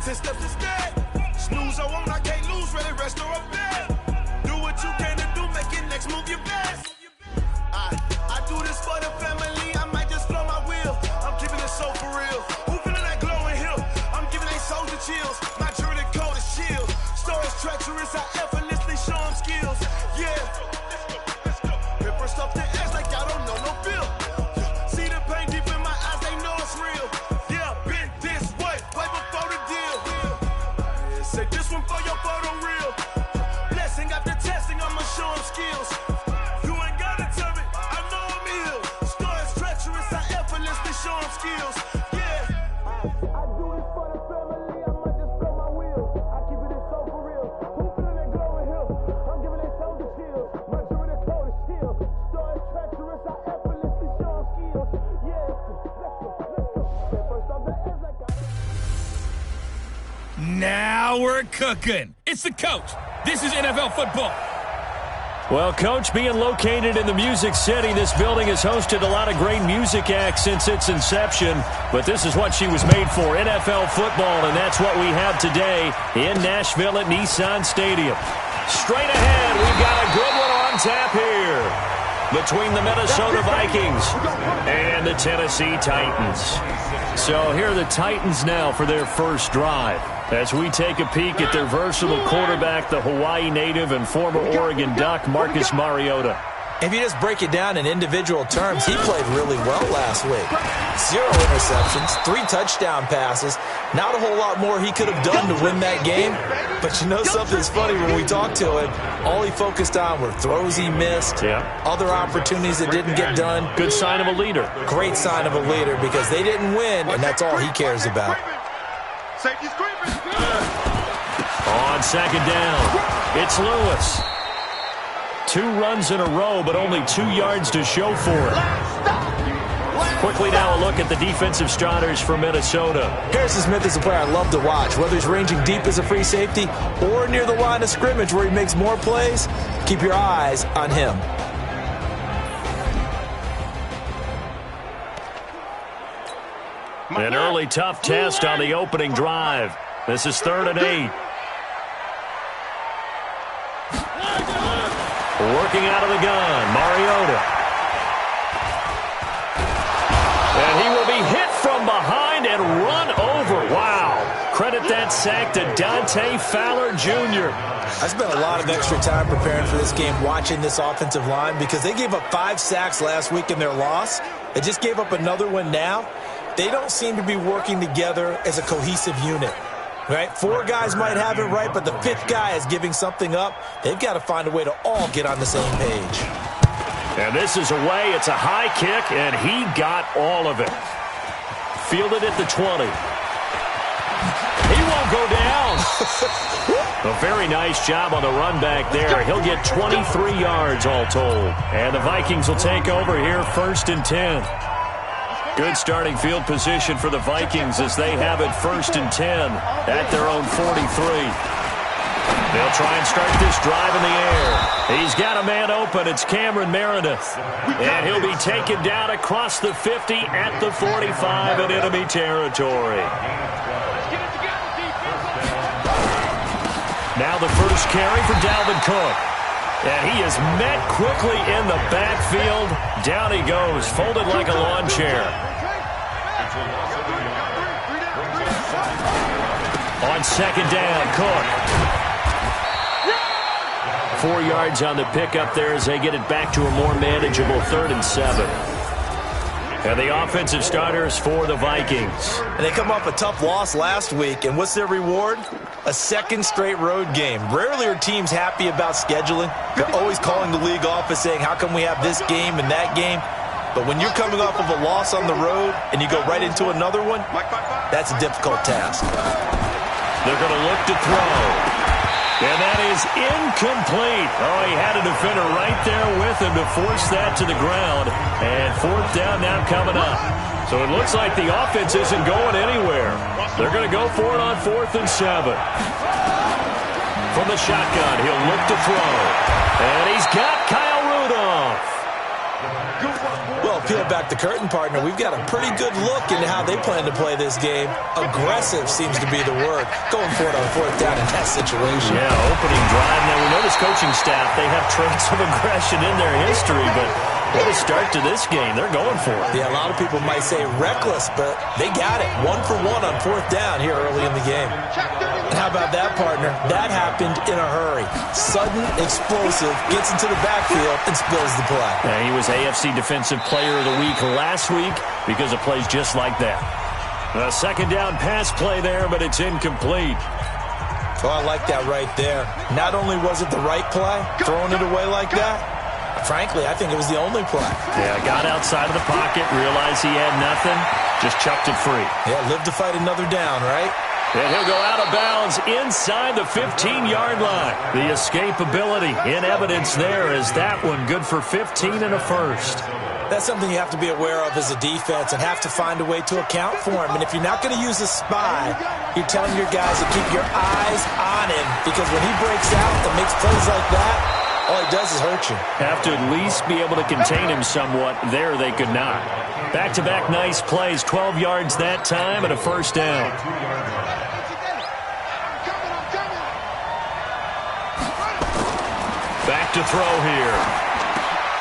10 steps instead. Snooze, I won't, I can't lose, really rest or up bed. Do what you can to do, make your next move your best. I do this for the family, I might just flow my wheel. I'm keeping it so for real. Who feeling that glowing hill? I'm giving they souls the chills. My jewelry cold as shield. Stories treacherous, I effortlessly show them skills. Yeah. Ripper stuff the edge like I don't know no feel. See the pain deep in my eyes, they know it's real. Yeah, been this way before the deal. Say this one for your photo reel. Blessing after testing, I'ma show them skills. You ain't gotta tell me, I know I'm ill. Stories treacherous, I effortlessly show them skills. Yeah. I do this for the family, I might just blow my wheel. I keep it so for real. Who feeling that glowing hill? I'm giving they souls the chills. My jewelry cold as shield. Stories treacherous, I effortlessly show them skills. Yeah. Let's go. First off the edge like I Now we're cooking. It's the coach. This is NFL football. Well, Coach, being located in the Music City, this building has hosted a lot of great music acts since its inception. But this is what she was made for, NFL football, and that's what we have today in Nashville at Nissan Stadium. Straight ahead, we've got a good one on tap here between the Minnesota Vikings and the Tennessee Titans. So here are the Titans now for their first drive, as we take a peek at their versatile quarterback, the Hawaii native and former Oregon Duck, Marcus Mariota. If you just break it down in individual terms, he played really well last week. 0 interceptions, 3 touchdown passes. Not a whole lot more he could have done to win that game. But you know something's funny, when we talked to him, all he focused on were throws he missed, other opportunities that didn't get done. Good sign of a leader. Great sign of a leader, because they didn't win, and that's all he cares about. On second down, it's Lewis. 2 runs in a row, but only 2 yards to show for it. Quickly now, a look at the defensive starters for Minnesota. Harrison Smith is a player I love to watch. Whether he's ranging deep as a free safety or near the line of scrimmage where he makes more plays, keep your eyes on him. An early tough test on the opening drive. This is 3rd and 8. Working out of the gun, Mariota. And he will be hit from behind and run over. Wow. Credit that sack to Dante Fowler Jr. I spent a lot of extra time preparing for this game, watching this offensive line, because they gave up 5 sacks last week in their loss. They just gave up another one now. They don't seem to be working together as a cohesive unit. Right? 4 guys might have it right, but the 5th guy is giving something up. They've got to find a way to all get on the same page. And this is away. It's a high kick, and he got all of it. Fielded at the 20. He won't go down. A very nice job on the run back there. He'll get 23 yards all told. And the Vikings will take over here, 1st and 10. Good starting field position for the Vikings as they have it 1st and 10 at their own 43. They'll try and start this drive in the air. He's got a man open. It's Cameron Meredith. And he'll be taken down across the 50 at the 45 in enemy territory. Now the first carry for Dalvin Cook. And he is met quickly in the backfield. Down he goes, folded like a lawn chair. On second down, Cook. 4 yards on the pickup there as they get it back to a more manageable 3rd and 7. And the offensive starters for the Vikings. And they come off a tough loss last week, and what's their reward? A 2nd straight road game. Rarely are teams happy about scheduling. They're always calling the league office saying, how come we have this game and that game? But when you're coming off of a loss on the road and you go right into another one, that's a difficult task. They're going to look to throw. And that is incomplete. Oh, he had a defender right there with him to force that to the ground. And 4th down now coming up. So it looks like the offense isn't going anywhere. They're going to go for it on 4th and 7. From the shotgun, he'll look to throw. And he's got Kyle Rudolph. Well, peel back the curtain, partner. We've got a pretty good look into how they plan to play this game. Aggressive seems to be the word. Going for it on fourth down in that situation. Yeah, opening drive. Now, we know this coaching staff, they have traits of aggression in their history, but what a start to this game. They're going for it. Yeah, a lot of people might say reckless, but they got it. 1 for 1 on fourth down here early in the game. And how about that, partner? That happened in a hurry. Sudden, explosive, gets into the backfield, and spills the play. Yeah, he was AFC Defensive Player of the Week last week because of plays just like that. A second down pass play there, but it's incomplete. Oh, I like that right there. Not only was it the right play, throwing it away like that, frankly, I think it was the only play. Yeah, got outside of the pocket, realized he had nothing, just chucked it free. Yeah, live to fight another down, right? And he'll go out of bounds inside the 15-yard line. The escapability in evidence there is that one good for 15 and a first. That's something you have to be aware of as a defense and have to find a way to account for him. And if you're not going to use a spy, you're telling your guys to keep your eyes on him, because when he breaks out and makes plays like that, all he does is hurt you. Have to at least be able to contain him somewhat. There they could not. Back-to-back nice plays, 12 yards that time and a first down. Back to throw here.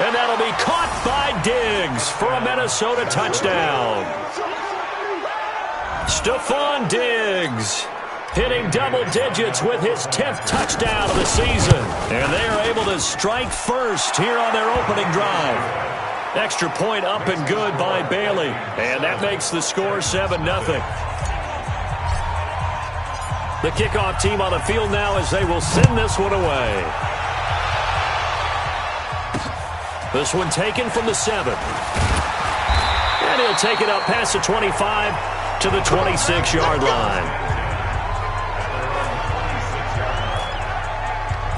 And that'll be caught by Diggs for a Minnesota touchdown. Stephon Diggs hitting double digits with his 10th touchdown of the season. And they are able to strike first here on their opening drive. Extra point up and good by Bailey. And that makes the score 7-0. The kickoff team on the field now as they will send this one away. This one taken from the 7. And he'll take it up past the 25 to the 26-yard line.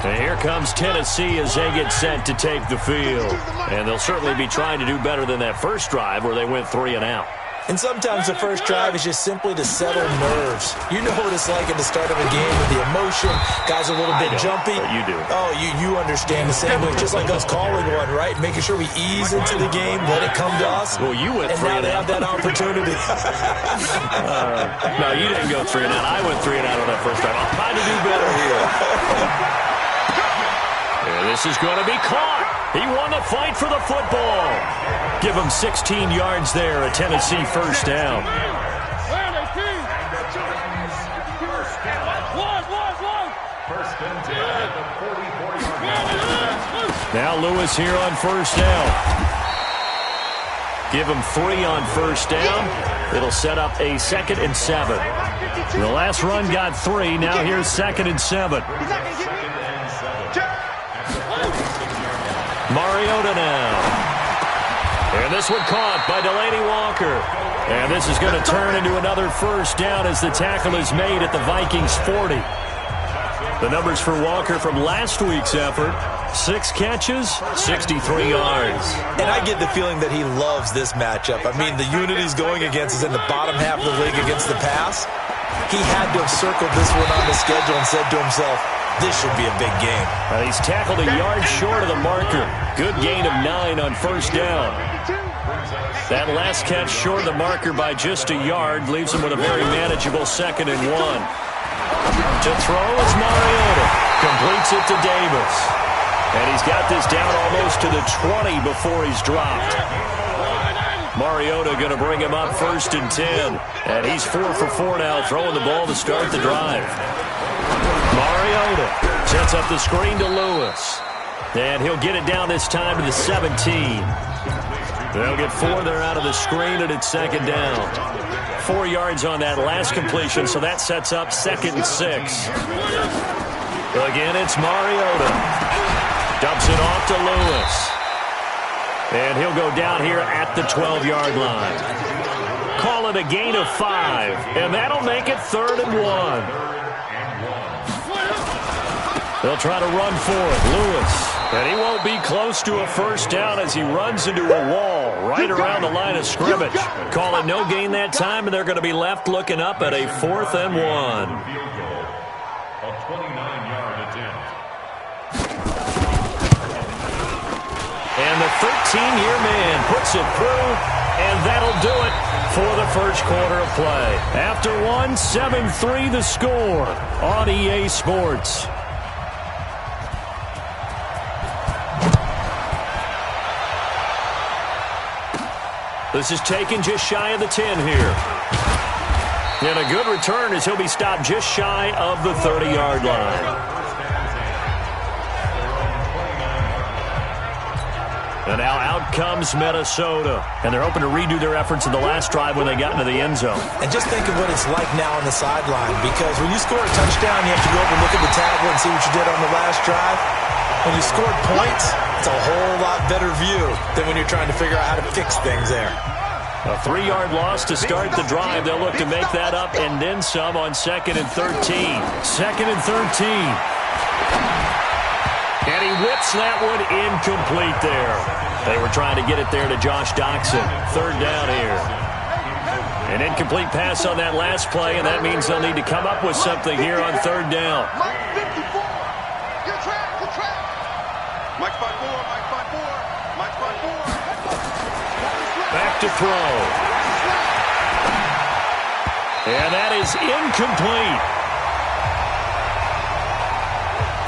And here comes Tennessee as they get set to take the field. And they'll certainly be trying to do better than that first drive where they went 3 and out. And sometimes the first drive is just simply to settle nerves. You know what it's like at the start of a game with the emotion. Guys are a little bit jumpy. But you do. Oh, you understand the same way. Just like us calling one, right? Making sure we ease into the game, let it come to us. Well, you went 3 and out. And now they have that opportunity. No, you didn't go 3 and out. I went 3 and out on that first drive. I'll try to do better here. And this is going to be caught. He won the fight for the football. Give him 16 yards there, a Tennessee first down. Now Lewis here on first down. Give him 3 on first down. It'll set up a 2nd and 7. The last run got 3. Now here's 2nd and 7. Mariota now. And this one caught by Delaney Walker. And this is going to turn into another first down as the tackle is made at the Vikings 40. The numbers for Walker from last week's effort: 6 catches, 63 yards. And I get the feeling that he loves this matchup. I mean, the unit he's going against is in the bottom half of the league against the pass. He had to have circled this one on the schedule and said to himself, this should be a big game. He's tackled a yard short of the marker. Good gain of 9 on first down. That last catch short of the marker by just a yard leaves him with a very manageable 2nd and 1. To throw is Mariota. Completes it to Davis. And he's got this down almost to the 20 before he's dropped. Mariota going to bring him up 1st and 10. And he's 4 for 4 now, throwing the ball to start the drive. Mariota sets up the screen to Lewis. And he'll get it down this time to the 17. They'll get 4 there out of the screen, and it's 2nd down. 4 yards on that last completion, so that sets up 2nd and 6. Again, it's Mariota. Dumps it off to Lewis. And he'll go down here at the 12-yard line. Call it a gain of 5, and that'll make it 3rd and 1. They'll try to run for it. Lewis. And he won't be close to a first down as he runs into a wall right around the line of scrimmage. Call it no gain that time, and they're going to be left looking up at a 4th and 1. A 29-yard attempt. And the 13-year man puts it through, and that'll do it for the first quarter of play. After one, 7-3 the score on EA Sports. This is taken just shy of the 10 here. And a good return as he'll be stopped just shy of the 30-yard line. And now out comes Minnesota. And they're hoping to redo their efforts in the last drive when they got into the end zone. And just think of what it's like now on the sideline, because when you score a touchdown, you have to go over and look at the tablet and see what you did on the last drive. When you scored points, it's a whole lot better view than when you're trying to figure out how to fix things there. A 3-yard loss to start the drive. They'll look to make that up and then some on 2nd and 13. 2nd and 13. And he whips that one incomplete there. They were trying to get it there to Josh Doxson. 3rd down here. An incomplete pass on that last play, and that means they'll need to come up with something here on 3rd down. Mike 54. You're trapped. You're trapped. Mike 54. Mike 54. Mike 54. Back to throw. And that is incomplete.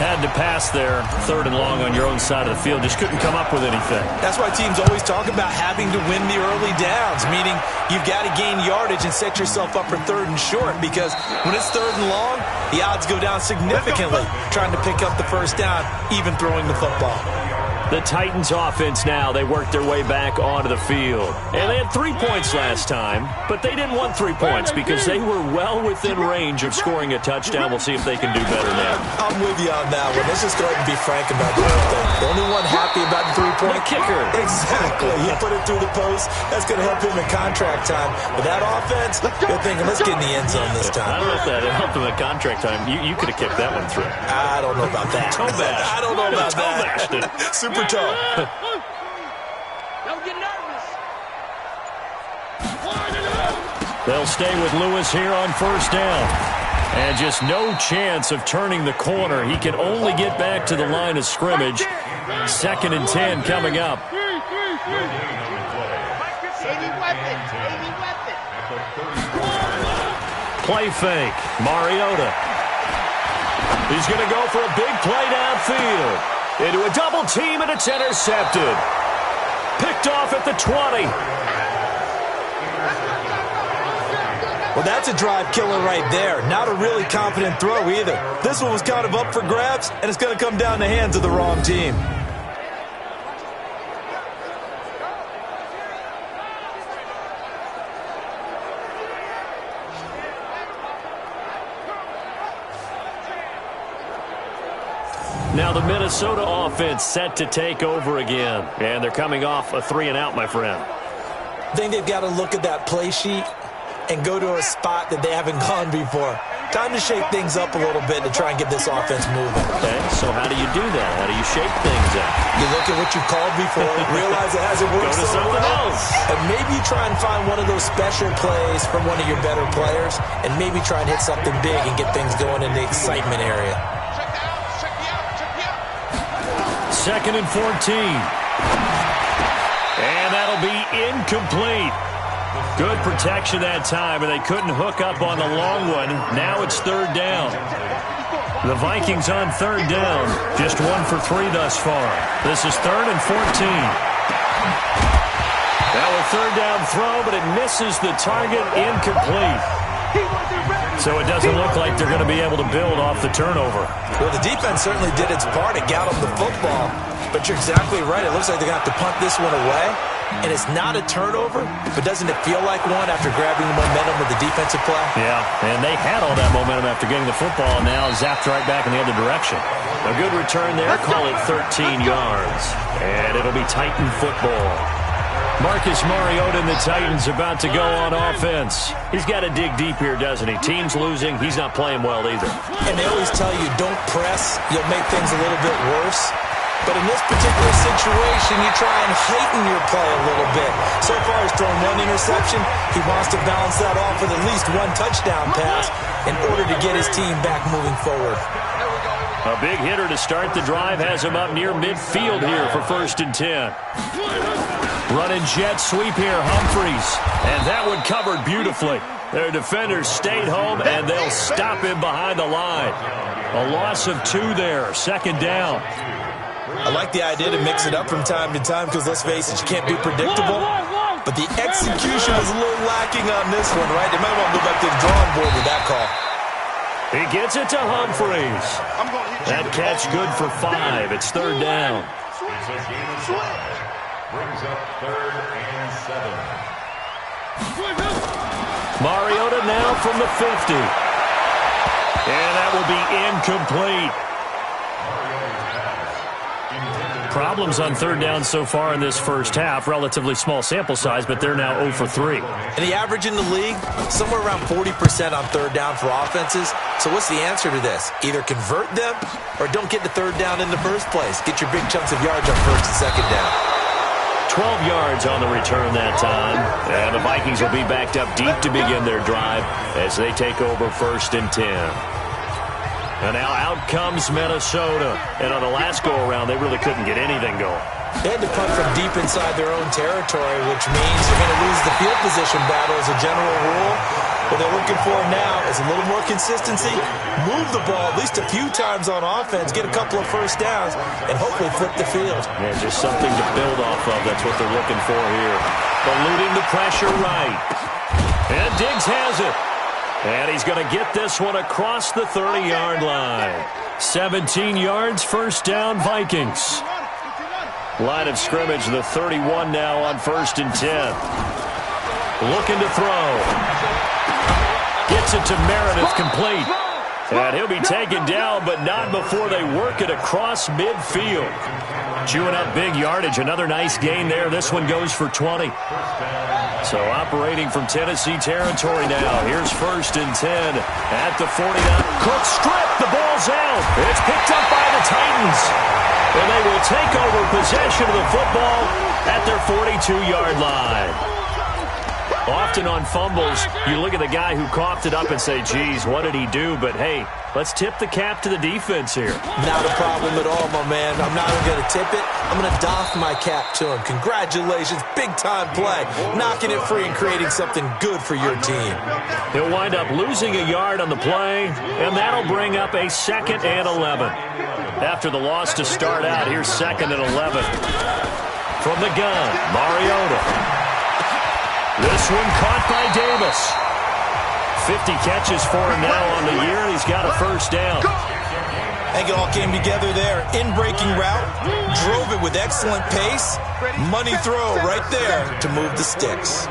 Had to pass there, 3rd and long on your own side of the field. Just couldn't come up with anything. That's why teams always talk about having to win the early downs, meaning you've got to gain yardage and set yourself up for 3rd and short, because when it's 3rd and long, the odds go down significantly trying to pick up the first down, even throwing the football. The Titans offense now, they worked their way back onto the field. And they had 3 points last time, but they didn't want 3 points because they were well within range of scoring a touchdown. We'll see if they can do better now. I'm with you on that one. Let's just go ahead and be frank about the whole thing. The only one happy about the 3-point kicker. Exactly. He put it through the post. That's going to help him in contract time. But that offense, they're thinking, let's get in the end zone this time. I don't know if that helped him in contract time. You could have kicked that one through. I don't know about that. Toe bash. I don't know about toe that. Bashed it. Super toe. Don't get nervous. They'll stay with Lewis here on 1st down. And just no chance of turning the corner. He can only get back to the line of scrimmage. 2nd and 10 coming up. Play fake. Mariota. He's going to go for a big play downfield. Into a double team, and it's intercepted. Picked off at the 20. Well, that's a drive killer right there. Not a really confident throw either. This one was kind of up for grabs, and it's going to come down the hands of the wrong team. Now the Minnesota offense set to take over again. And they're coming off a 3-and-out, my friend. I think they've got to look at that play sheet and go to a spot that they haven't gone before. Time to shake things up a little bit to try and get this offense moving. Okay, so how do you do that? How do you shake things up? You look at what you called before, realize it hasn't worked Go to so something well, else. and maybe you try and find one of those special plays from one of your better players, and maybe try and hit something big and get things going in the excitement area. 2nd and 14. And that'll be incomplete. Good protection that time, and they couldn't hook up on the long one. Now it's 3rd down. The Vikings on 3rd down. Just 1 for 3 thus far. This is 3rd and 14. Now a 3rd down throw, but it misses the target, incomplete. So it doesn't look like they're going to be able to build off the turnover. Well, the defense certainly did its part. It got them the football. But you're exactly right. It looks like they're going to have to punt this one away. And it's not a turnover, but doesn't it feel like one after grabbing the momentum with the defensive play? Yeah, and they had all that momentum after getting the football, and now zapped right back in the other direction. A good return there. Call it 13 yards. And it'll be Titan football. Marcus Mariota and the Titans about to go on offense. He's got to dig deep here, doesn't he? Team's losing. He's not playing well either. And they always tell you, don't press. You'll make things a little bit worse. But in this particular situation, you try and heighten your play a little bit. So far, he's thrown 1 interception. He wants to balance that off with at least 1 touchdown pass in order to get his team back moving forward. Here we go. A big hitter to start the drive has him up near midfield here for 1st and 10. Running jet sweep here, Humphries. And that one covered beautifully. Their defenders stayed home, and they'll stop him behind the line. A loss of 2 there, 2nd down. I like the idea to mix it up from time to time because, let's face it, you can't be predictable. But the execution was a little lacking on this one, right? They might want to go back to the drawing board with that call. He gets it to Humphries. That catch good for 5. It's 3rd down. Brings up 3rd and 7. Mariota now from the 50. And that will be incomplete. Problems on 3rd down so far in this first half. Relatively small sample size, but they're now 0 for 3. And the average in the league, somewhere around 40% on 3rd down for offenses. So what's the answer to this? Either convert them or don't get to 3rd down in the first place. Get your big chunks of yards on 1st and 2nd down. 12 yards on the return that time. And the Vikings will be backed up deep to begin their drive as they take over 1st and 10. And now out comes Minnesota. And on the last go-around, they really couldn't get anything going. They had to punt from deep inside their own territory, which means they're going to lose the field position battle as a general rule. What they're looking for now is a little more consistency, move the ball at least a few times on offense, get a couple of 1st downs, and hopefully flip the field. Yeah, just something to build off of. That's what they're looking for here. Eluding the pressure right. And Diggs has it. And he's going to get this one across the 30-yard line. 17 yards, 1st down, Vikings. Line of scrimmage, the 31 now on 1st and 10. Looking to throw. Gets it to Meredith, complete. And he'll be taken down, but not before they work it across midfield. Chewing up big yardage. Another nice gain there. This one goes for 20. So operating from Tennessee territory now. Here's 1st and 10 at the 49. Cook stripped. The ball's out. It's picked up by the Titans. And they will take over possession of the football at their 42-yard line. Often on fumbles, you look at the guy who coughed it up and say, geez, what did he do? But, hey, let's tip the cap to the defense here. Not a problem at all, my man. I'm not even going to tip it. I'm going to doff my cap to him. Congratulations. Big-time play. Knocking it free and creating something good for your team. He'll wind up losing a yard on the play, and that'll bring up a 2nd and 11. After the loss to start out, here's 2nd and 11. From the gun, Mariota. This one caught by Davis. 50 catches for him now on the year. He's got a 1st down. I think it all came together there. In-breaking route. Drove it with excellent pace. Money throw right there to move the sticks.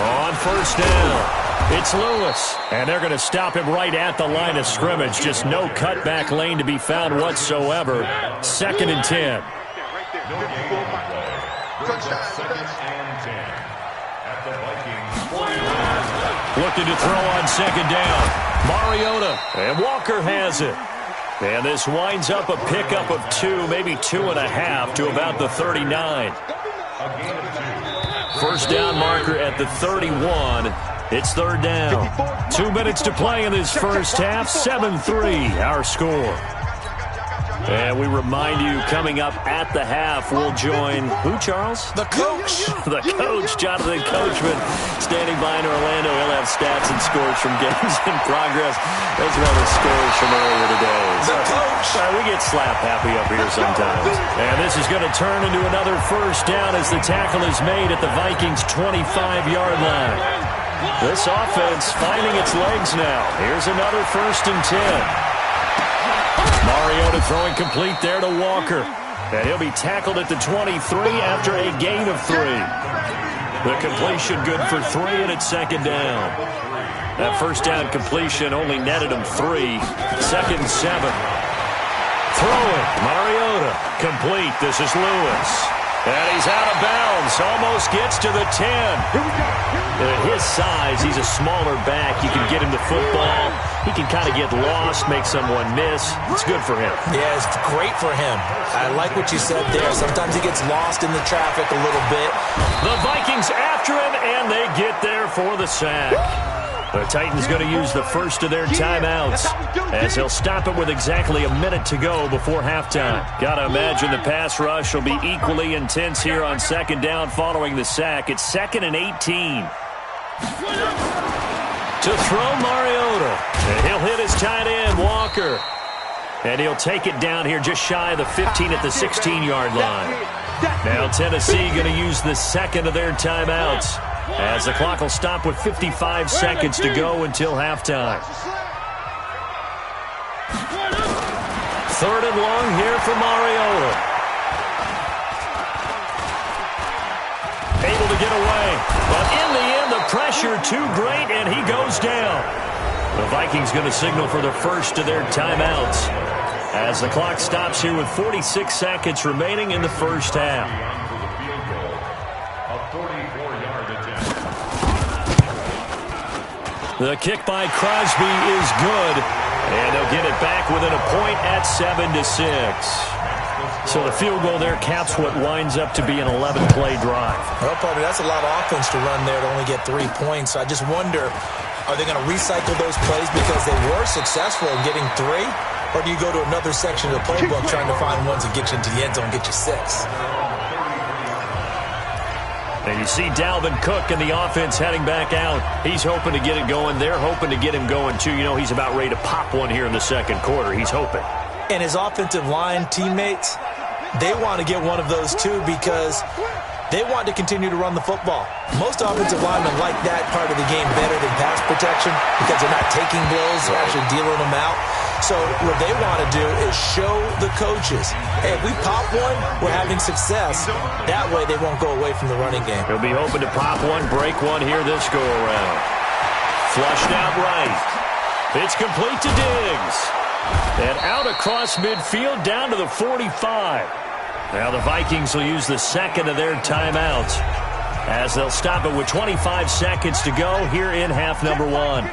On 1st down, it's Lewis. And they're going to stop him right at the line of scrimmage. Just no cutback lane to be found whatsoever. 2nd and 10. Looking to throw on 2nd down. Mariota. And Walker has it. And this winds up a pickup of 2, maybe 2.5 to about the 39. 1st down marker at the 31. It's 3rd down. 2 minutes to play in this first half. 7-3 our score. And we remind you, coming up at the half, we'll join who, Charles? The coach. The coach, Jonathan Coachman, standing by in Orlando. He'll have stats and scores from games in progress, as well as scores from earlier today. The coach. We get slap happy up here sometimes. And this is going to turn into another 1st down as the tackle is made at the Vikings' 25-yard line. This offense finding its legs now. Here's another 1st and 10. Mariota throwing complete there to Walker. And he'll be tackled at the 23 after a gain of 3. The completion good for 3, and it's 2nd down. That 1st down completion only netted him 3. 2nd and 7. Throwing, Mariota. Complete. This is Lewis. And he's out of bounds. Almost gets to the 10. At his size, he's a smaller back. You can get him the football. He can kind of get lost, make someone miss. It's good for him. Yeah, it's great for him. I like what you said there. Sometimes he gets lost in the traffic a little bit. The Vikings after him, and they get there for the sack. The Titans going to use the first of their timeouts as they'll stop it with exactly a minute to go before halftime. Got to imagine the pass rush will be equally intense here on second down following the sack. It's 2nd and 18. To throw Mariota. And he'll hit his tight end, Walker. And he'll take it down here just shy of the 15 at the 16-yard line. Now Tennessee going to use the second of their timeouts as the clock will stop with 55 seconds to go until halftime. 3rd and long here for Mariota. Able to get away. But in the end, the pressure too great, and he goes down. The Vikings going to signal for the first of their timeouts as the clock stops here with 46 seconds remaining in the first half. The kick by Crosby is good, and they'll get it back within a point at 7-6. So the field goal there caps what winds up to be an 11-play drive. Well, partner, that's a lot of offense to run there to only get 3 points. I just wonder, are they going to recycle those plays because they were successful in getting 3? Or do you go to another section of the playbook trying to find ones that get you into the end zone, get you 6? And you see Dalvin Cook and the offense heading back out. He's hoping to get it going. They're hoping to get him going, too. You know, he's about ready to pop one here in the second quarter. He's hoping. And his offensive line teammates, they want to get one of those, too, because they want to continue to run the football. Most offensive linemen like that part of the game better than pass protection because they're not taking blows, they're actually dealing them out. So what they want to do is show the coaches, hey, if we pop one, we're having success. That way they won't go away from the running game. He'll be hoping to pop one, break one here this go-around. Flushed out right. It's complete to Diggs. And out across midfield down to the 45. Now the Vikings will use the second of their timeouts as they'll stop it with 25 seconds to go here in half number 1.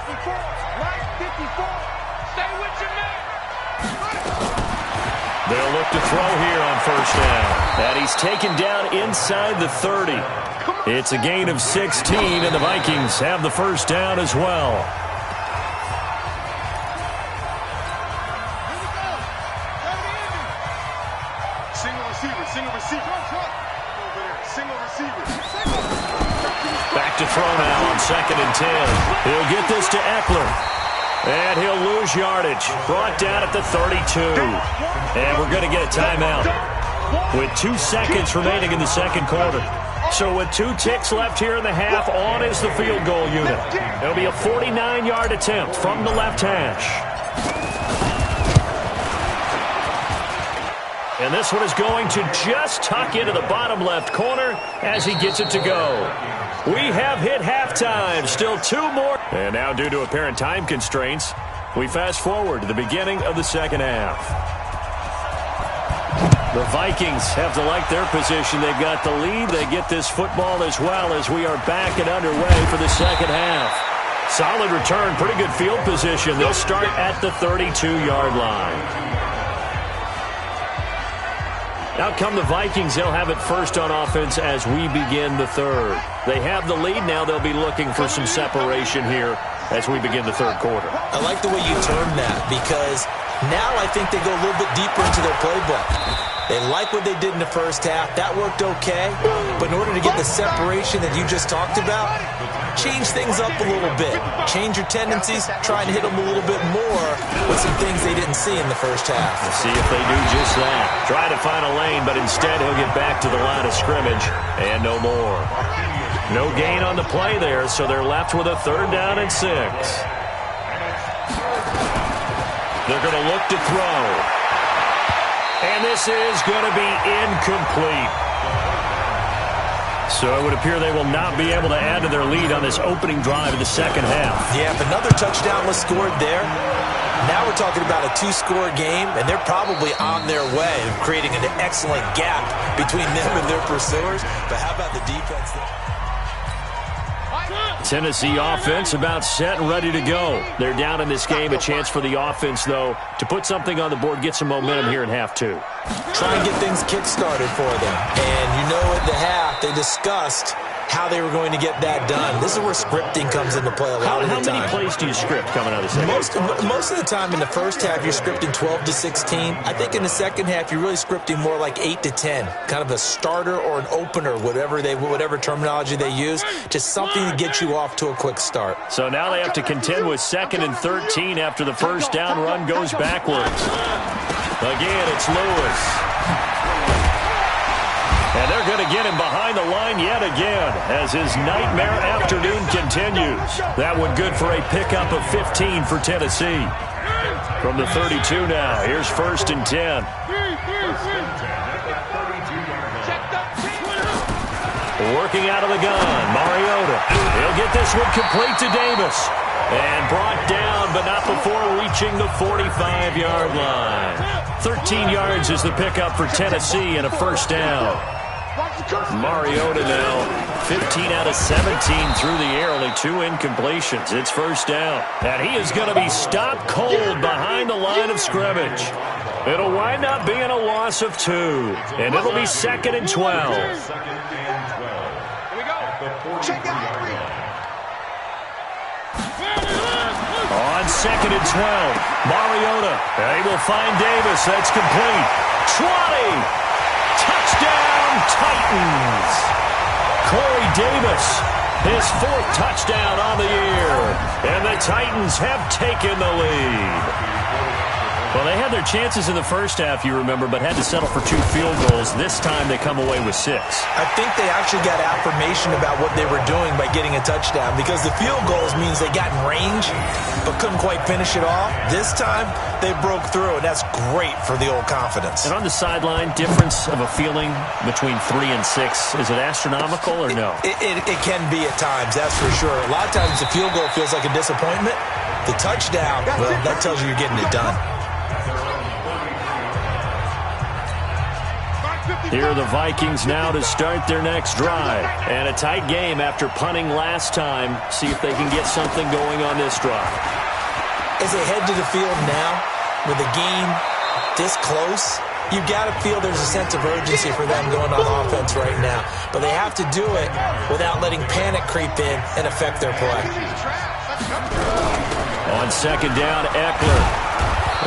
They'll look to throw here on first down. And he's taken down inside the 30. It's a gain of 16, and the Vikings have the first down as well. Single receiver, single receiver. Over there, single receiver. Back to throw now on 2nd and 10. He'll get this to Eckler. And he'll lose yardage. Brought down at the 32. And we're going to get a timeout with 2 seconds remaining in the second quarter. So with 2 ticks left here in the half, on is the field goal unit. It'll be a 49-yard attempt from the left hash. And this one is going to just tuck into the bottom left corner as he gets it to go. We have hit halftime. Still 2 more. And now, due to apparent time constraints, we fast forward to the beginning of the second half. The Vikings have to like their position. They've got the lead. They get this football as well as we are back and underway for the second half. Solid return. Pretty good field position. They'll start at the 32-yard line. Out come the Vikings. They'll have it first on offense as we begin the third. They have the lead. Now they'll be looking for some separation here as we begin the third quarter. I like the way you term that because now I think they go a little bit deeper into their playbook. They like what they did in the first half. That worked okay. But in order to get the separation that you just talked about, change things up a little bit. Change your tendencies. Try and hit them a little bit more with some things they didn't see in the first half. Let's see if they do just that. Try to find a lane, but instead he'll get back to the line of scrimmage and no more. No gain on the play there, so they're left with a 3rd down and 6. They're going to look to throw. And this is going to be incomplete. So it would appear they will not be able to add to their lead on this opening drive of the second half. Yeah, if another touchdown was scored there, now we're talking about a 2-score game, and they're probably on their way of creating an excellent gap between them and their pursuers. But how about the defense there? Tennessee offense about set and ready to go. They're down in this game. A chance for the offense, though, to put something on the board, get some momentum here in half 2. Try and get things kick-started for them. And you know at the half, they discussed how they were going to get that done. This is where scripting comes into play a lot of the time. How many plays do you script coming out of the second? Most of the time in the first half, you're scripting 12 to 16. I think in the second half, you're really scripting more like 8 to 10, kind of a starter or an opener, whatever terminology they use, just something to get you off to a quick start. So now they have to contend with 2nd and 13 after the first down run goes backwards. Again, it's Lewis. And they're going to get him behind the line yet again as his nightmare afternoon continues. That one good for a pickup of 15 for Tennessee. From the 32 now, here's 1st and 10. Working out of the gun, Mariota. He'll get this one complete to Davis. And brought down, but not before reaching the 45-yard line. 13 yards is the pickup for Tennessee and a first down. Mariota now 15 out of 17 through the air, only 2 incompletions. It's first down. And he is going to be stopped cold behind the line of scrimmage. It'll wind up being a loss of 2. And it'll be 2nd and 12. On 2nd and 12, Mariota. They will find Davis. That's complete. 20. Touchdown, Titans. Corey Davis, his 4th touchdown on the year. And the Titans have taken the lead. Well, they had their chances in the first half, you remember, but had to settle for 2 field goals. This time they come away with 6. I think they actually got affirmation about what they were doing by getting a touchdown, because the field goals means they got in range but couldn't quite finish it off. This time they broke through, and that's great for the old confidence. And on the sideline, difference of a feeling between 3 and 6, is it astronomical or no? It can be at times, that's for sure. A lot of times the field goal feels like a disappointment. The touchdown, well, that tells you you're getting it done. Here are the Vikings now to start their next drive. And a tight game after punting last time. See if they can get something going on this drive. As they head to the field now, with the game this close, you've got to feel there's a sense of urgency for them going on offense right now. But they have to do it without letting panic creep in and affect their play. On 2nd down, Eckler.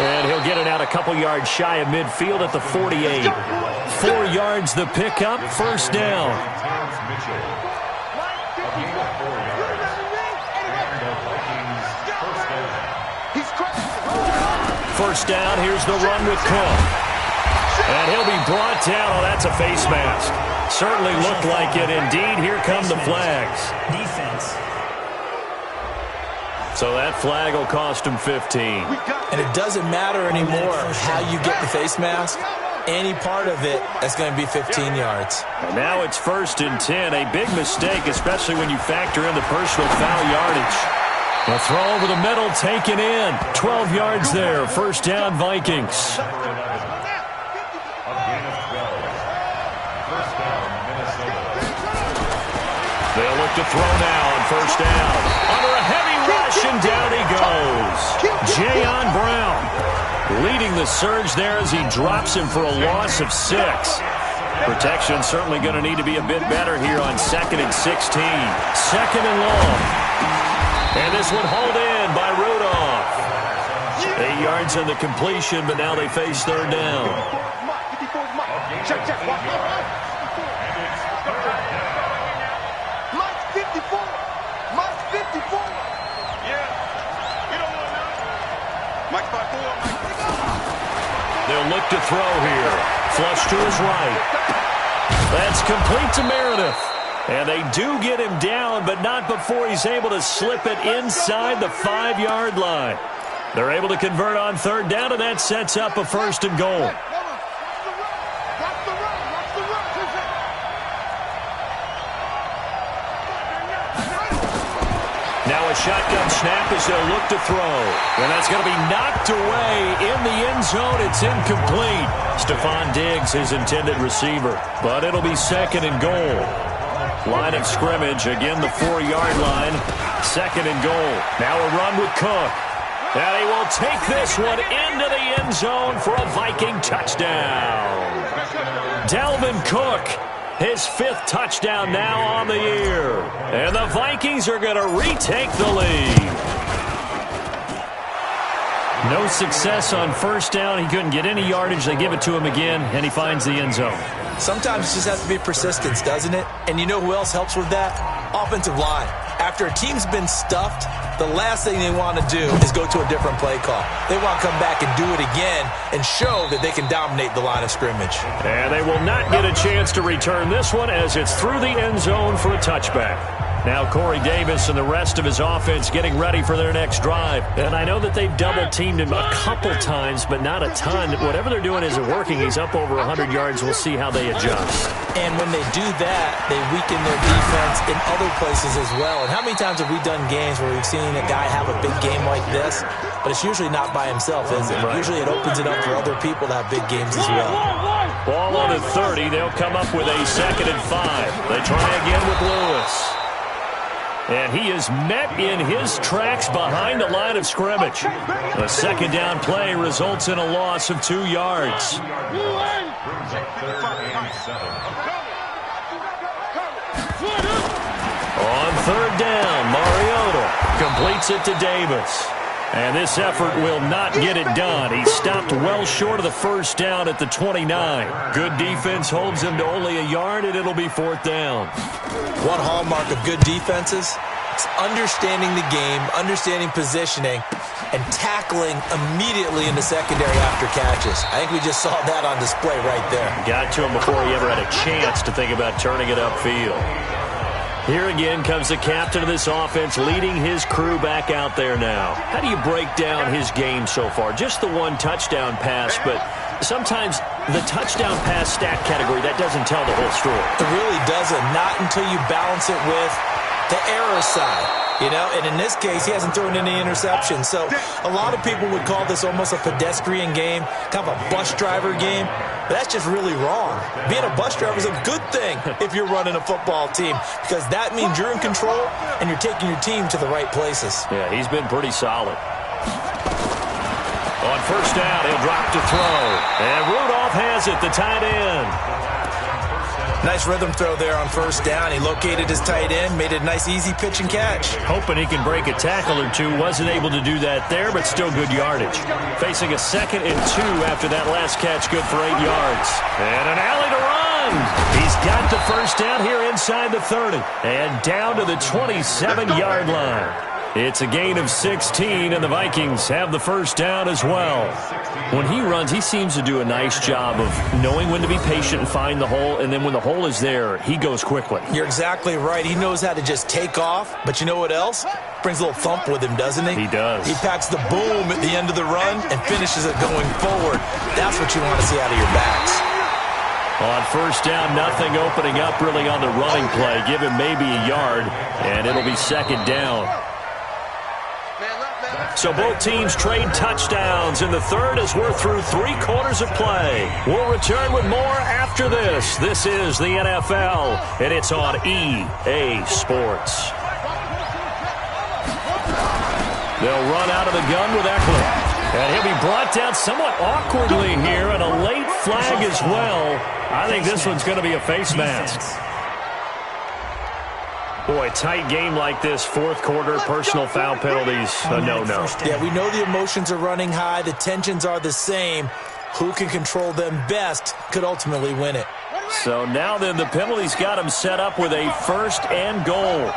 And he'll get it out a couple yards shy of midfield at the 48. 4 yards the pickup, first down. First down, here's the run with Cook. And he'll be brought down. Oh, that's a face mask. Certainly looked like it. Indeed, here come the flags. Defense. So that flag will cost him 15. And it doesn't matter anymore how you get the face mask. Any part of it, that's going to be 15 yards. And now it's 1st and 10. A big mistake, especially when you factor in the personal foul yardage. The throw over the middle, taken in. 12 yards there. First down, Vikings. They'll look to throw now on first down. Under a heavy rush, and down he goes. Jayon Brown leading the surge there as he drops him for a loss of 6. Protection certainly going to need to be a bit better here on 2nd and 16. 2nd and long. And this one hauled in by Rudolph. 8 yards on the completion, but now they face 3rd down. Check. They'll look to throw here. Flush to his right. That's complete to Meredith. And they do get him down, but not before he's able to slip it inside the 5-yard line. They're able to convert on 3rd down, and that sets up a 1st and goal. Now a shotgun snap as they'll look to throw. And that's going to be knocked away in the end zone. It's incomplete. Stephon Diggs, his intended receiver. But it'll be 2nd and goal. Line of scrimmage, again the 4-yard line. 2nd and goal. Now a run with Cook. And he will take this one into the end zone for a Viking touchdown. Dalvin Cook His 5th touchdown now on the year. And the Vikings are going to retake the lead. No success on first down. He couldn't get any yardage. They give it to him again, and he finds the end zone. Sometimes it just has to be persistence, doesn't it? And you know who else helps with that? Offensive line. After a team's been stuffed, the last thing they want to do is go to a different play call. They want to come back and do it again and show that they can dominate the line of scrimmage. And they will not get a chance to return this one as it's through the end zone for a touchback. Now Corey Davis and the rest of his offense getting ready for their next drive. And I know that they've double-teamed him a couple times, but not a ton. Whatever they're doing isn't working. He's up over 100 yards. We'll see how they adjust. And when they do that, they weaken their defense in other places as well. And how many times have we done games where we've seen a guy have a big game like this? But it's usually not by himself, is it? Right. Usually it opens it up for other people to have big games as well. Ball on the 30. They'll come up with a 2nd and 5. They try again with Lewis. And he is met in his tracks behind the line of scrimmage. A 2nd down play results in a loss of 2 yards. On 3rd down, Mariota completes it to Davis. And this effort will not get it done. He stopped well short of the 1st down at the 29. Good defense holds him to only a yard, and it'll be 4th down. One hallmark of good defenses is understanding the game, understanding positioning, and tackling immediately in the secondary after catches. I think we just saw that on display right there. Got to him before he ever had a chance to think about turning it upfield. Here again comes the captain of this offense leading his crew back out there now. How do you break down his game so far? Just the 1 touchdown pass, but sometimes the touchdown pass stat category, that doesn't tell the whole story. It really doesn't. Not until you balance it with the error side. You know, and in this case, he hasn't thrown any interceptions. So a lot of people would call this almost a pedestrian game, kind of a bus driver game. But that's just really wrong. Being a bus driver is a good thing if you're running a football team, because that means you're in control and you're taking your team to the right places. Yeah, he's been pretty solid. On 1st down, he'll drop to throw. And Rudolph has it, the tight end. Nice rhythm throw there on 1st down. He located his tight end, made it a nice, easy pitch and catch. Hoping he can break a tackle or two. Wasn't able to do that there, but still good yardage. Facing a 2nd and 2 after that last catch, good for 8 yards. And an alley to run. He's got the 1st down here inside the 30. And down to the 27-yard line. It's a gain of 16, and the Vikings have the 1st down as well. When he runs, he seems to do a nice job of knowing when to be patient and find the hole, and then when the hole is there, he goes quickly. You're exactly right. He knows how to just take off, but you know what else? Brings a little thump with him, doesn't he? He does. He packs the boom at the end of the run and finishes it going forward. That's what you want to see out of your backs. On 1st down, nothing opening up really on the running play. Give him maybe a yard, and it'll be 2nd down. So both teams trade touchdowns in the 3rd as we're through 3 quarters of play. We'll return with more after this. This is the NFL, and it's on EA Sports. They'll run out of the gun with Eckler. And he'll be brought down somewhat awkwardly here, and a late flag as well. I think this one's going to be a face mask. Boy, tight game like this, 4th quarter, personal foul penalties, a no-no. Yeah, we know the emotions are running high. The tensions are the same. Who can control them best could ultimately win it. So now then, the penalties got him set up with a 1st and goal.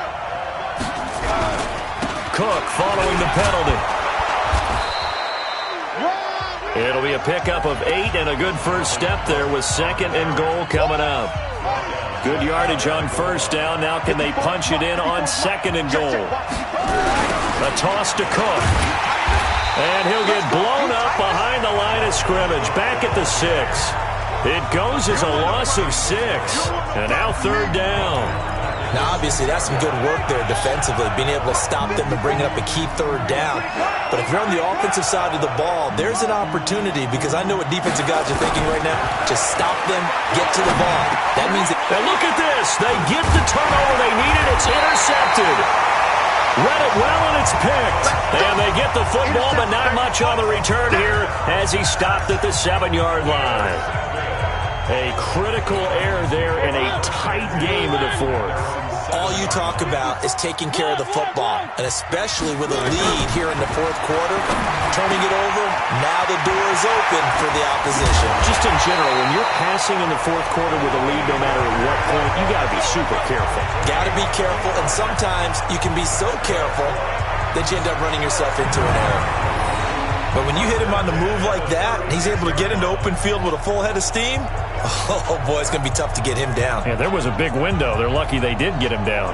Cook following the penalty. It'll be a pickup of 8 and a good first step there with 2nd and goal coming up. Good yardage on 1st down. Now can they punch it in on 2nd and goal? A toss to Cook. And he'll get blown up behind the line of scrimmage. Back at the 6. It goes as a loss of 6. And now 3rd down. Now, obviously, that's some good work there defensively, being able to stop them and bring up a key 3rd down. But if you're on the offensive side of the ball, there's an opportunity, because I know what defensive guys are thinking right now. Just stop them, get to the ball. That means that... And look at this. They get the turnover they needed. It's intercepted. Read it well, and it's picked. And they get the football, but not much on the return here as he stopped at the 7-yard line. A critical error there in a tight game in the fourth. All you talk about is taking care of the football, and especially with a lead here in the fourth quarter, turning it over, now the door is open for the opposition. Just in general, when you're passing in the fourth quarter with a lead, no matter at what point, you got to be super careful. Got to be careful, and sometimes you can be so careful that you end up running yourself into an error. But when you hit him on the move like that, and he's able to get into open field with a full head of steam, oh boy, it's going to be tough to get him down. Yeah, there was a big window. They're lucky they did get him down.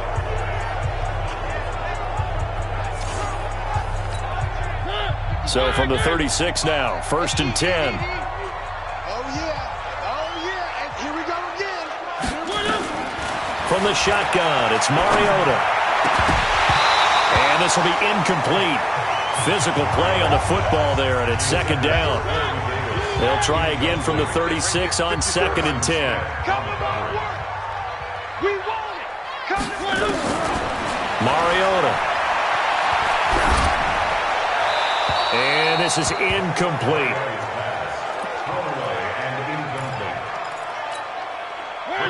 So from the 36 now, 1st and 10. Oh, yeah. Oh, yeah. And here we go again. From the shotgun, it's Mariota. And this will be incomplete. Physical play on the football there, and it's 2nd down. They'll try again from the 36 on 2nd and 10. We want it. Mariota. And this is incomplete.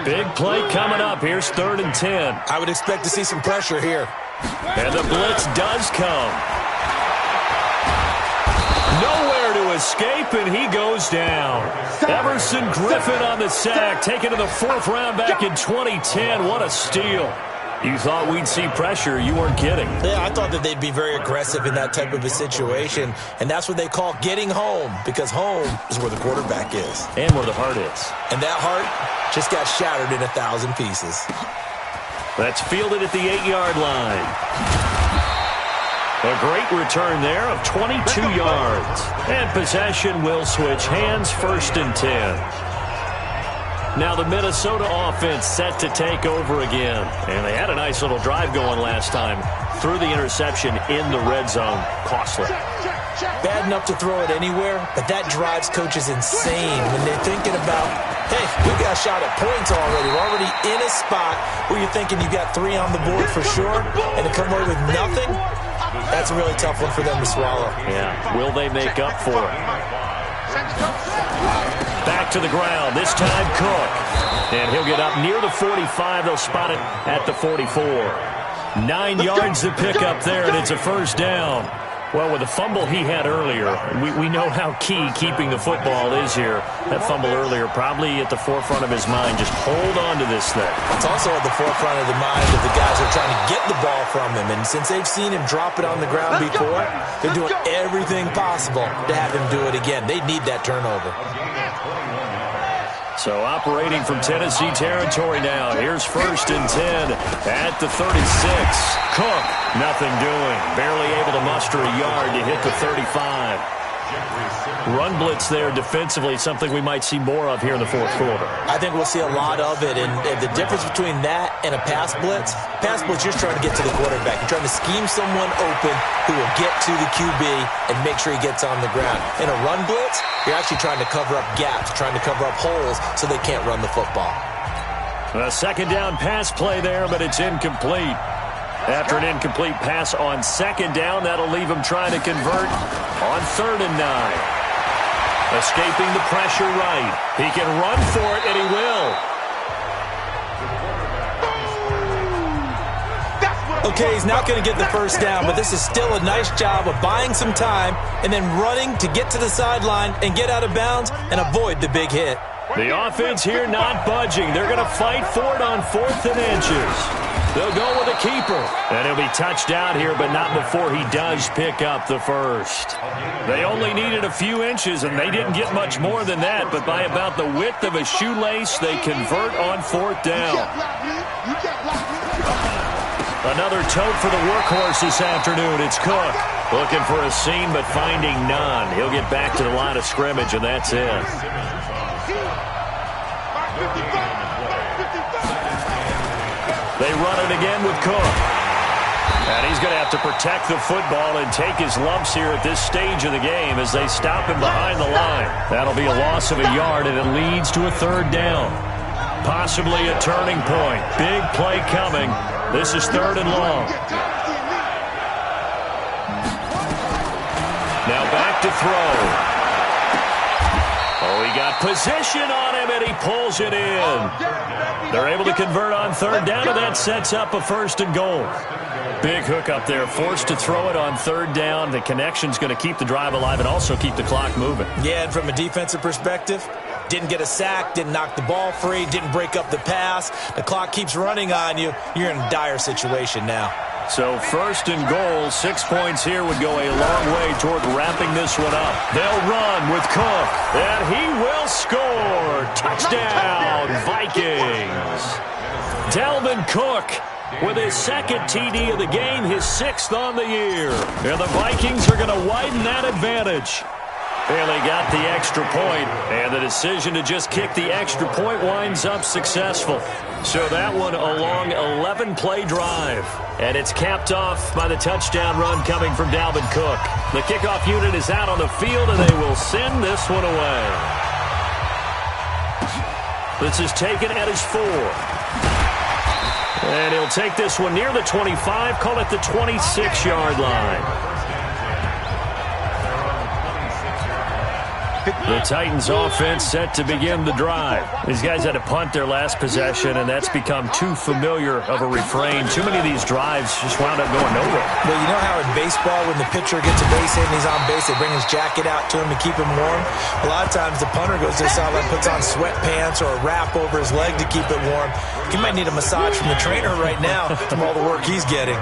Big play coming up. Here's 3rd and 10. I would expect to see some pressure here. And the blitz does come. Nowhere to escape, and he goes down. Everson Griffin on the sack, taken to the 4th round back in 2010. What a steal. You thought we'd see pressure. You weren't kidding. Yeah, I thought that they'd be very aggressive in that type of a situation, and that's what they call getting home, because home is where the quarterback is. And where the heart is. And that heart just got shattered in 1,000 pieces. That's fielded at the 8-yard line. A great return there of 22 yards. And possession will switch hands, 1st and 10. Now the Minnesota offense set to take over again. And they had a nice little drive going last time. Threw the interception in the red zone. Costly. Bad enough to throw it anywhere, but that drives coaches insane when they're thinking about, hey, we got a shot at points already. We're already in a spot where you're thinking you got 3 on the board for sure, and to come away with nothing, that's a really tough one for them to swallow. Yeah, will they make up for it? Back to the ground, this time Cook. And he'll get up near the 45. They'll spot it at the 44. 9 yards to pick up there, and it's a 1st down. Well, with the fumble he had earlier, we know how key keeping the football is here. That fumble earlier probably at the forefront of his mind. Just hold on to this thing. It's also at the forefront of the mind of the guys who are trying to get the ball from him. And since they've seen him drop it on the ground before, they're doing everything possible to have him do it again. They need that turnover. So operating from Tennessee territory now. Here's 1st and 10 at the 36. Cook, nothing doing. Barely able to muster a yard to hit the 35. Run blitz there defensively, something we might see more of here in the fourth quarter. I think we'll see a lot of it, and the difference between that and a pass blitz, you're trying to get to the quarterback. You're trying to scheme someone open who will get to the QB and make sure he gets on the ground. In a run blitz, you're actually trying to cover up gaps, trying to cover up holes so they can't run the football. A 2nd down pass play there, but it's incomplete. After an incomplete pass on 2nd down, that'll leave him trying to convert on 3rd and 9. Escaping the pressure right. He can run for it, and he will. Okay, he's not going to get the 1st down, but this is still a nice job of buying some time and then running to get to the sideline and get out of bounds and avoid the big hit. The offense here not budging. They're going to fight for it on 4th and inches. They'll go with a keeper. And he'll be touched out here, but not before he does pick up the 1st. They only needed a few inches, and they didn't get much more than that. But by about the width of a shoelace, they convert on 4th down. Another tote for the workhorse this afternoon. It's Cook. Looking for a seam, but finding none. He'll get back to the line of scrimmage, and that's it. They run it again with Cook. And he's going to have to protect the football and take his lumps here at this stage of the game as they stop him behind the line. That'll be a loss of a yard, and it leads to a 3rd down. Possibly a turning point. Big play coming. This is 3rd and long. Now back to throw. Oh, he got position on him, and he pulls it in. They're able to convert on third down, and that sets up a 1st and goal. Big hook up there, forced to throw it on third down. The connection's going to keep the drive alive and also keep the clock moving. Yeah, and from a defensive perspective, didn't get a sack, didn't knock the ball free, didn't break up the pass. The clock keeps running on you. You're in a dire situation now. So 1st and goal, 6 points here would go a long way toward wrapping this one up. They'll run with Cook, and he will score. Touchdown, Vikings. Dalvin Cook with his 2nd TD of the game, his 6th on the year. And the Vikings are going to widen that advantage. Bailey got the extra point, and the decision to just kick the extra point winds up successful. So that one a long 11-play drive. And it's capped off by the touchdown run coming from Dalvin Cook. The kickoff unit is out on the field, and they will send this one away. This is taken at his 4. And he'll take this one near the 25, call it the 26-yard line. The Titans offense set to begin the drive. These guys had to punt their last possession, and that's become too familiar of a refrain. Too many of these drives just wound up going nowhere. Well, you know how in baseball when the pitcher gets a base hit and he's on base, they bring his jacket out to him to keep him warm? A lot of times the punter goes to the sideline, puts on sweatpants or a wrap over his leg to keep it warm. He might need a massage from the trainer right now from all the work he's getting.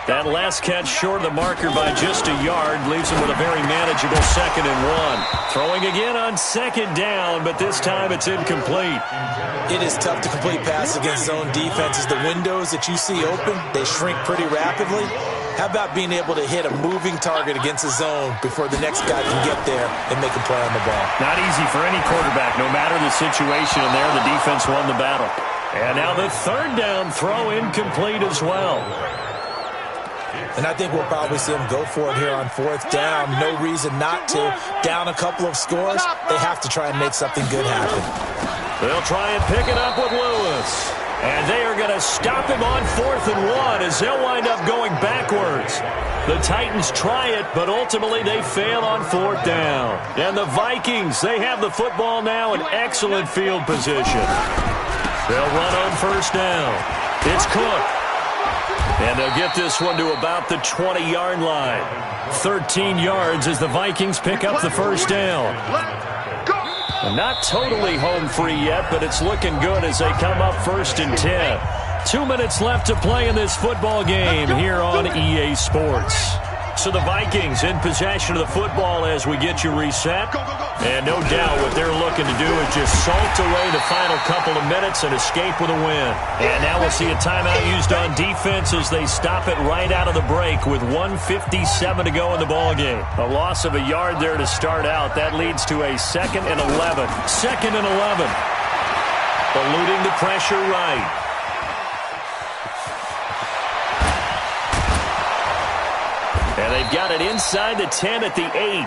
That last catch short of the marker by just a yard leaves him with a very manageable 2nd and 1. Throwing again on 2nd down, but this time it's incomplete. It is tough to complete passes against zone defenses. The windows that you see open, they shrink pretty rapidly. How about being able to hit a moving target against a zone before the next guy can get there and make a play on the ball? Not easy for any quarterback, no matter the situation, and there the defense won the battle. And now the 3rd down throw incomplete as well. And I think we'll probably see them go for it here on 4th down. No reason not to. Down a couple of scores, they have to try and make something good happen. They'll try and pick it up with Lewis. And they are going to stop him on 4th and 1 as they'll wind up going backwards. The Titans try it, but ultimately they fail on 4th down. And the Vikings, they have the football now in excellent field position. They'll run on 1st down. It's Cook. And they'll get this one to about the 20-yard line. 13 yards as the Vikings pick up the 1st down. Not totally home free yet, but it's looking good as they come up 1st and 10. 2 minutes left to play in this football game here on EA Sports. So the Vikings in possession of the football as we get you reset. And no doubt what they're looking to do is just salt away the final couple of minutes and escape with a win. And now we'll see a timeout used on defense as they stop it right out of the break with 1:57 to go in the ballgame. A loss of a yard there to start out. That leads to a 2nd and 11. 2nd and 11. Eluding the pressure right. And they've got it inside the 10 at the 8.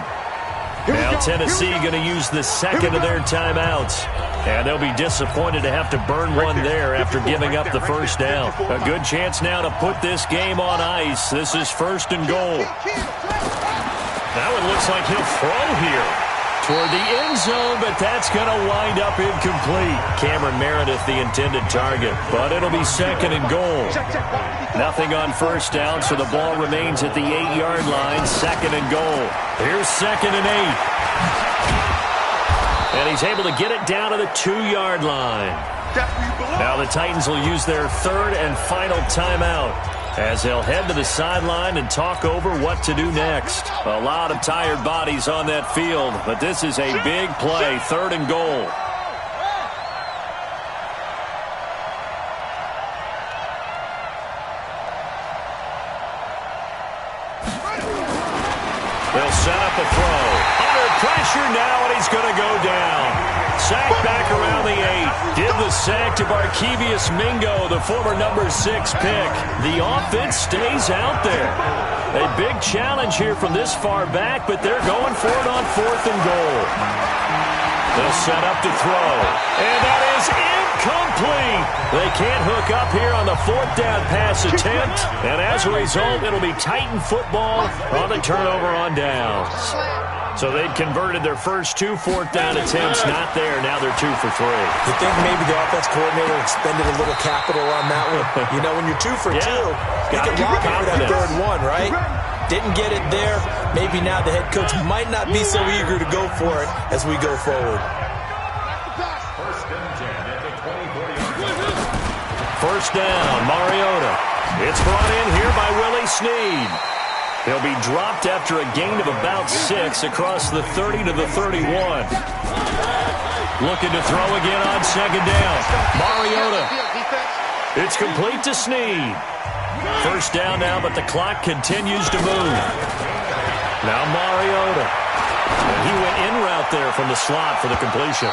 Now Tennessee going to use the 2nd of their timeouts. And they'll be disappointed to have to burn one there after giving up the 1st down. A good chance now to put this game on ice. This is 1st and goal. That one looks like he'll throw here toward the end zone, but that's going to wind up incomplete. Cameron Meredith, the intended target, but it'll be 2nd and goal. Nothing on 1st down, so the ball remains at the 8-yard line. 2nd and goal. Here's 2nd and 8. And he's able to get it down to the 2-yard line. Now the Titans will use their 3rd and final timeout as they'll head to the sideline and talk over what to do next. A lot of tired bodies on that field, but this is a big play. 3rd and goal. They'll set up a throw. Under pressure now, and he's going to go down. Sack back around the 8. Did the sack to Barkevious Mingo, the former number 6 pick. The offense stays out there. A big challenge here from this far back, but they're going for it on 4th and goal. They'll set up to throw. And that is incomplete. They can't hook up here on the 4th down pass attempt. And as a result, it'll be Titan football on the turnover on downs. So they'd converted their first 2 fourth-down attempts. Not there. Now they're 2 for 3. You think maybe the offense coordinator expended a little capital on that one? You know, when you're 2 for 2, you can rob it for that third one, right? Didn't get it there. Maybe now the head coach might not be so eager to go for it as we go forward. First down, Mariota. It's brought in here by Willie Snead. He'll be dropped after a gain of about 6 across the 30 to the 31. Looking to throw again on second down. Mariota. It's complete to Snead. First down now, but the clock continues to move. Now Mariota. And he went in route there from the slot for the completion.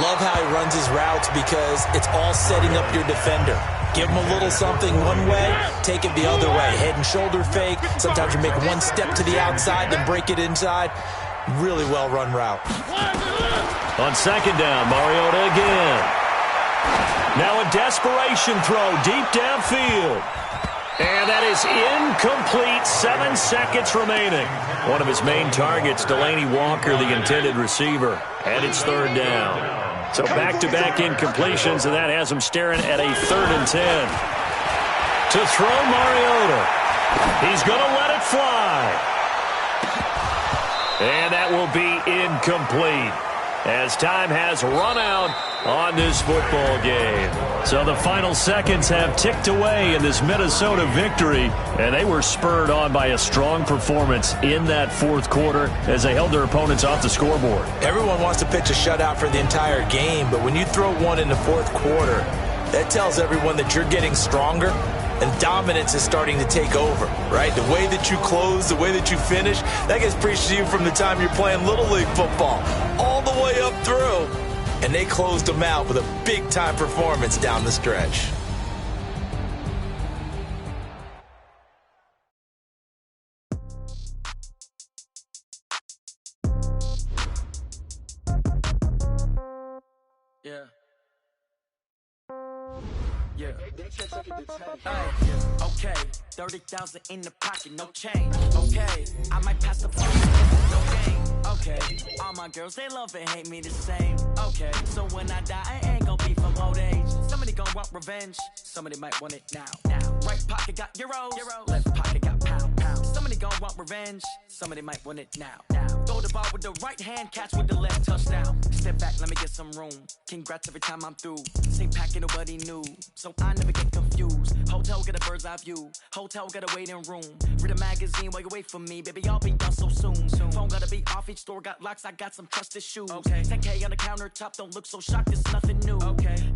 Love how he runs his routes because it's all setting up your defender. Give him a little something one way, take it the other way. Head and shoulder fake. Sometimes you make one step to the outside, then break it inside. Really well-run route. On second down, Mariota again. Now a desperation throw deep downfield. And that is incomplete. 7 seconds remaining. One of his main targets, Delaney Walker, the intended receiver. And it's third down. So back-to-back incompletions, and that has him staring at a 3rd and 10. To throw Mariota. He's going to let it fly. And that will be incomplete as time has run out on this football game. So the final seconds have ticked away in this Minnesota victory, and they were spurred on by a strong performance in that 4th quarter as they held their opponents off the scoreboard. Everyone wants to pitch a shutout for the entire game, but when you throw one in the 4th quarter, that tells everyone that you're getting stronger and dominance is starting to take over, right? The way that you close, the way that you finish, that gets preached to you from the time you're playing Little League football all the way up through. And they closed them out with a big-time performance down the stretch. Yeah. Okay, 30,000 in the pocket, no change. Okay, I might pass the phone, no game. Okay, all my girls, they love and hate me the same. Okay, so when I die, I ain't gon' be from old age. Somebody gon' want revenge, somebody might want it now. Right pocket got euros, left pocket got pound. Somebody gon' want revenge, somebody might want it now. Throw the ball with the right hand, catch with the left, touchdown. Step back, let me get some room. Congrats every time I'm through. Same packet, nobody knew, so I never get confused. Hotel got a bird's eye view, hotel got a waiting room. Read a magazine while you wait for me, baby, I'll be done so soon. Phone gotta be off, each store got locks, I got some trusted shoes. 10K on the countertop, don't look so shocked, it's nothing new.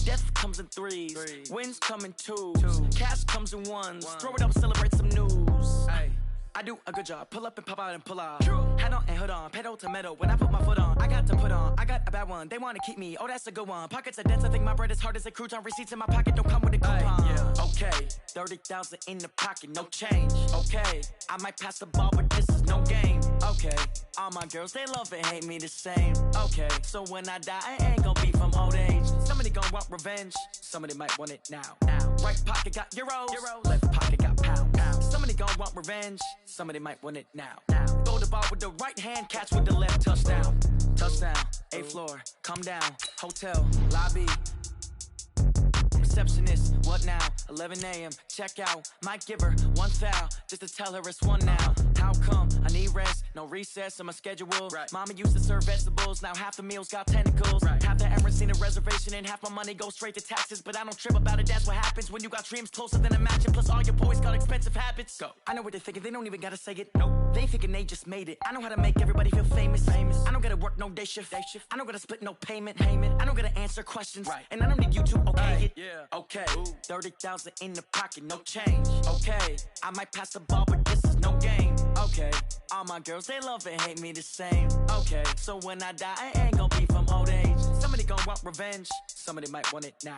Death comes in threes, wins come in twos, cash comes in ones. Throw it up, celebrate some news. I do a good job, pull up and pop out and pull out. Head on and hood on, pedal to metal. When I put my foot on, I got to put on. I got a bad one, they want to keep me, oh that's a good one. Pockets are dense, I think my bread is hard as a crouton. Receipts in my pocket don't come with a coupon. Okay, 30,000 in the pocket, no change. Okay, I might pass the ball, but this is no game. Okay, all my girls, they love and hate me the same. Okay, so when I die, I ain't gon' be from old age. Somebody gon' want revenge, somebody might want it now. Right pocket got euros, left pocket got pound. Somebody gon' want revenge, somebody might want it now. Throw the ball with the right hand, catch with the left, touchdown. Touchdown, 8th floor, come down, hotel, lobby. Receptionist, what now? 11 a.m., check out. Might give her one foul, just to tell her it's one now. How come? I need rest, no recess in my schedule. Mama used to serve vegetables, now half the meals got tentacles. Half the errands seen a reservation and half my money goes straight to taxes. But I don't trip about it, that's what happens when you got dreams closer than a matching. Plus all your boys got expensive habits. Go. I know what they're thinking, they don't even gotta say it. Nope. They thinking they just made it. I know how to make everybody feel famous. I don't gotta work no day shift. I don't gotta split no payment. I don't gotta answer questions. And I don't need you to okay it. Okay, 30,000 in the pocket, no change. Okay, I might pass the ball, but this is no game. Okay, all my girls, they love and hate me the same. Okay, so when I die, I ain't gon' be from old age. Somebody gon' want revenge, somebody might want it now.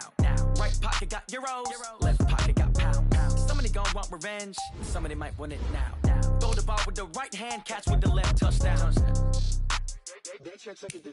Right pocket got euros, left pocket got pound. Somebody gon' want revenge, somebody might want it now. Throw the ball with the right hand, catch with the left, touchdown. They check it to 10.